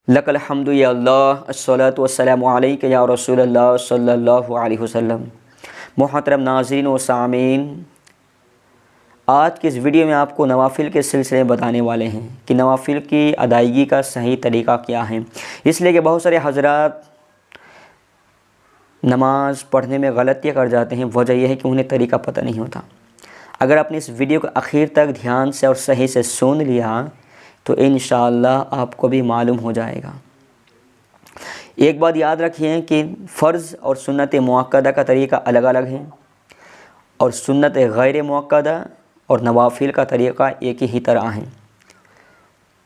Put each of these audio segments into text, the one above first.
लकल हम्दु या अल्लाह अस्सलातु वस्सलामु अलैका या रसूलल्लाह सल्लल्लाहु अलैहि वसल्लम। मुहतरम नाज़रीन व सामीन, आज के इस वीडियो में आपको नवाफिल के सिलसिले में बताने वाले हैं कि नवाफिल की अदायगी का सही तरीक़ा क्या है। इसलिए कि बहुत सारे हज़रात नमाज़ पढ़ने में गलतियाँ कर जाते हैं। वजह यह है कि उन्हें तरीक़ा पता नहीं होता। अगर आपने इस वीडियो को आखिर तक ध्यान से और सही से सुन लिया तो इंशाअल्लाह आपको भी मालूम हो जाएगा। एक बात याद रखिए कि फ़र्ज़ और सुन्नत मुअक्कदा का तरीक़ा अलग अलग है और सुन्नत गैर मुअक्कदा और नवाफिल का तरीक़ा एक ही तरह है।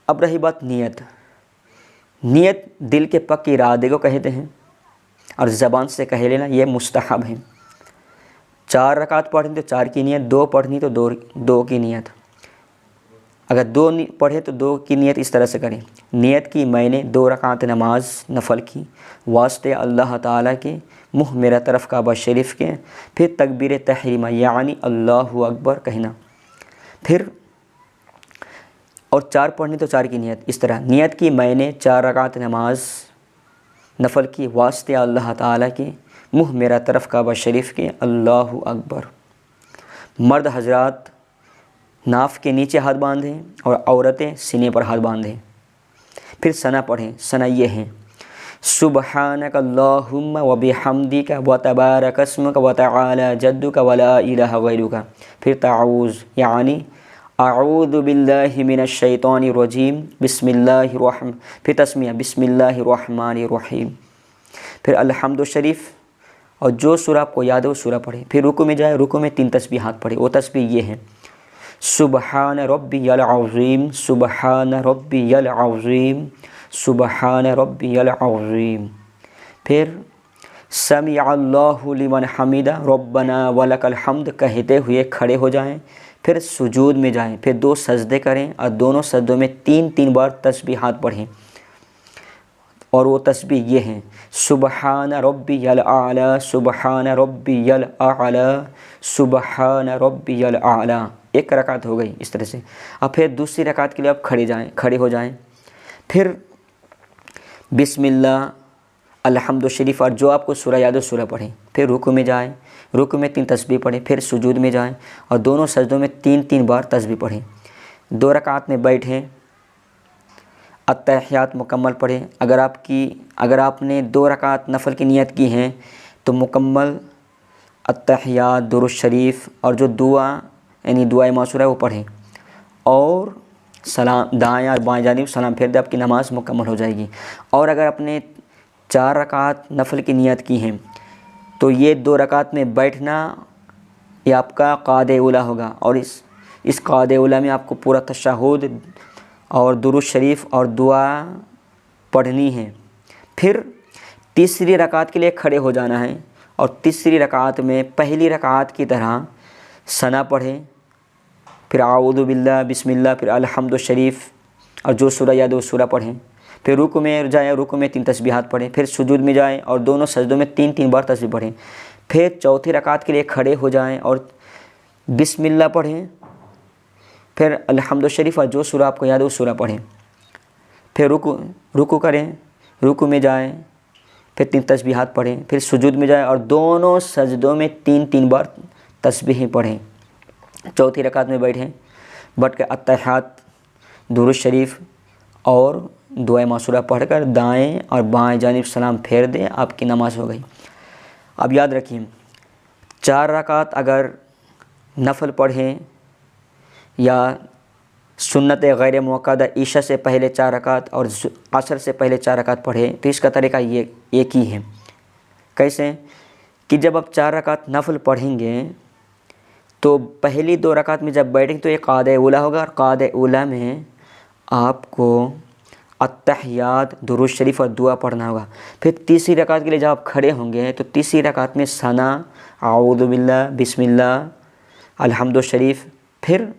अब रही बात नीयत। नीयत दिल के पक्के इरादे को कहते हैं और ज़बान से कह लेना ये मुस्तहब है। 4 रकात पढ़नी तो 4 की नीयत, 2 पढ़नी तो 2 की नीयत। अगर 2 पढ़े तो 2 की नीयत इस तरह से करें। नीयत की मैंने 2 रकात नमाज नफल की वास्ते अल्लाह ताला के, मुँह मेरा तरफ काबा शरीफ के, फिर तकबीर तहरीमा यानी अल्लाहु अकबर कहना, फिर और 4 पढ़नी तो 4 की नीयत इस तरह। नीयत की मैंने 4 रकात नमाज नफल की वास्ते अल्लाह ताला के, मुँह मेरा तरफ काबा शरीफ के, अल्लाहु अकबर। मर्द हजरात नाफ के नीचे हाथ बांधें और औरतें सीने पर हाथ बांधें। फिर सना पढ़ें। सना ये हैं सुबहानक अल्लाहुम्मा व बिहम्दिका व तबारक अस्मुका व तआला जद्दुका व ला इलाहा गैरुका। फिर ताऊज़ यानी अऊज़ु बिल्लाहि मिनश शैतानिर रजीम बिस्मिल्लाहिर रहमान। फिर तस्मिया बिस्मिल्लाहिर रहमानिर रहीम। फिर अल्हम्दु शरीफ और जो सूरा आपको याद है वो सूरा पढ़े। फिर रुकू में जाए, रुकू में 3 तस्बीहात पढ़े। वो तस्बीह ये हैं सुबहान रब्बियल अज़ीम, सुबहान रब्बियल अज़ीम, सुबहान रब्बियल अज़ीम। फिर समी अल्लाहु लिमन हमीदा रब्बना वलकल हम्द कहते हुए खड़े हो जाएं। फिर सुजूद में जाएं। फिर 2 सजदे करें और दोनों सजदों में 3-3 बार तस्बीहात पढ़ें। और वो तस्बीह ये हैं सुबहान रब्बियल आला, सुबहान रब्बियल आला, सुबहान रब्बियल आला। 1 रकात हो गई इस तरह से। अब फिर दूसरी रकात के लिए आप खड़े हो जाएं। फिर बिस्मिल्लाह अल्हम्दु शरीफ और जो आपको सूरा याद हो सूरा पढ़ें। फिर रुकू में जाएं, रुकू में 3 तस्बीह पढ़ें। फिर सुजूद में जाएं और दोनों सजदों में 3-3 बार तस्बीह पढ़ें। 2 रकात में बैठें, अत्तहियात मुकम्मल पढ़ें। अगर आपने 2 रकात नफल की नियत की हैं तो मुकम्मल अत्तहियात, दुरूद शरीफ और जो दुआ यानी दुआ मासूरा है वो पढ़ें और सलाम दाएँ और बाएँ जानिब सलाम फेर दे, आपकी नमाज़ मुकम्मल हो जाएगी। और अगर आपने 4 रकात नफल की नियत की हैं तो ये 2 रकात में बैठना ये आपका क़ादे उला होगा और इस क़ादे उला में आपको पूरा तशहुद और दुरूद शरीफ और दुआ पढ़नी है। फिर तीसरी रकात के लिए खड़े हो जाना है और तीसरी रकात में पहली रकात की तरह सना पढ़ें। फिर आऊज़ु बिल्लाह, बिस्मिल्लाह, फिर अल्हम्दु शरीफ और जो सूरा याद हो सूरा पढ़ें। फिर रुकू में जाएँ, रुकू में 3 तस्बीहात पढ़ें। फिर सुजूद में जाएँ और दोनों सजदों में 3-3 बार तस्बीह पढ़ें। फिर चौथी रकात के लिए खड़े हो जाएँ और बिस्मिल्लाह पढ़ें। फिर अल्हम्दु शरीफ और जो सूरा आपको याद हो सूरा पढ़ें। फिर रुकू करें, रुकू में जाएँ, फिर 3 तस्बीहात पढ़ें। फिर सुजूद में जाएँ और दोनों सजदों में 3-3 बार तस्बीह पढ़ें। चौथी रकात में बैठें, बैठ कर अत्तहियात, दुरूद शरीफ और दुआ मासूरा पढ़कर दाएं और बाएं जानिब सलाम फेर दें, आपकी नमाज़ हो गई। अब याद रखिए 4 रकात अगर नफल पढ़ें या सुन्नत गैर मुअक्कदा ईशा से पहले 4 रकात और असर से पहले 4 रकात पढ़ें तो इसका तरीका ये एक ही है। कैसे कि जब आप 4 रकात नफल पढ़ेंगे तो पहली 2 रकात में जब बैठेंगे तो एक क़ादे उला होगा और क़ादे उला में आपको अत्तहियात, दुरूद शरीफ और दुआ पढ़ना होगा। फिर तीसरी रकात के लिए जब आप खड़े होंगे तो तीसरी रकात में सना, आऊज़ु बिल्लाह, बिस्मिल्लाह, अल्हम्दु शरीफ, फिर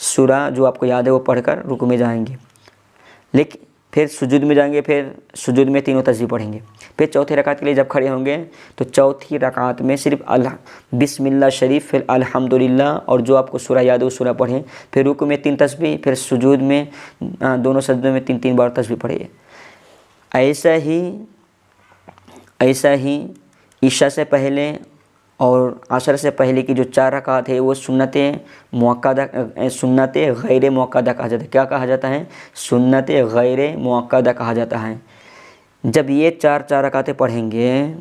सूरा जो आपको याद है वो पढ़कर रुकू में जाएंगे। लेकिन फिर सुजूद में जाएंगे, फिर सुजूद में 3 तस्बीह पढ़ेंगे। फिर चौथी रकात के लिए जब खड़े होंगे तो चौथी रकात में सिर्फ बिस्मिल्लाह शरीफ, फिर अल्हम्दुलिल्लाह और जो आपको सूरा याद हो सूरा पढ़ें। फिर रुकू में 3 तस्बीह, फिर सुजूद में दोनों सजदों में 3-3 बार तस्बीह पढ़िए। ऐसा ही ईशा से पहले और असर से पहले की जो 4 रकात है वो सुन्नत गैर मुअक्कदा कहा जाता है। क्या कहा जाता है? सुन्नत गैर मुअक्कदा कहा जाता है। जब ये 4 रकातें पढ़ेंगे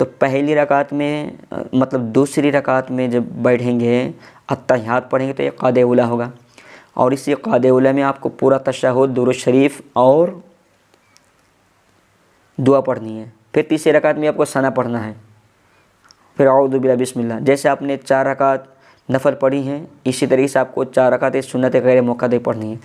तो पहली रकात में मतलब दूसरी रकात में जब बैठेंगे अत्तहियात पढ़ेंगे तो ये क़ाद उला होगा, और इसी क़ाद उला में आपको पूरा तशहुद, दुरूद शरीफ और दुआ पढ़नी है। फिर तीसरी रकात में आपको सना पढ़ना है, फिर औज़ु बिल्लाहि बिस्मिल्लाह। जैसे आपने 4 रकात नफल पढ़ी हैं, इसी तरीके से आपको 4 रकातें सुन्नत गैर मुअक्कदा पढ़नी है।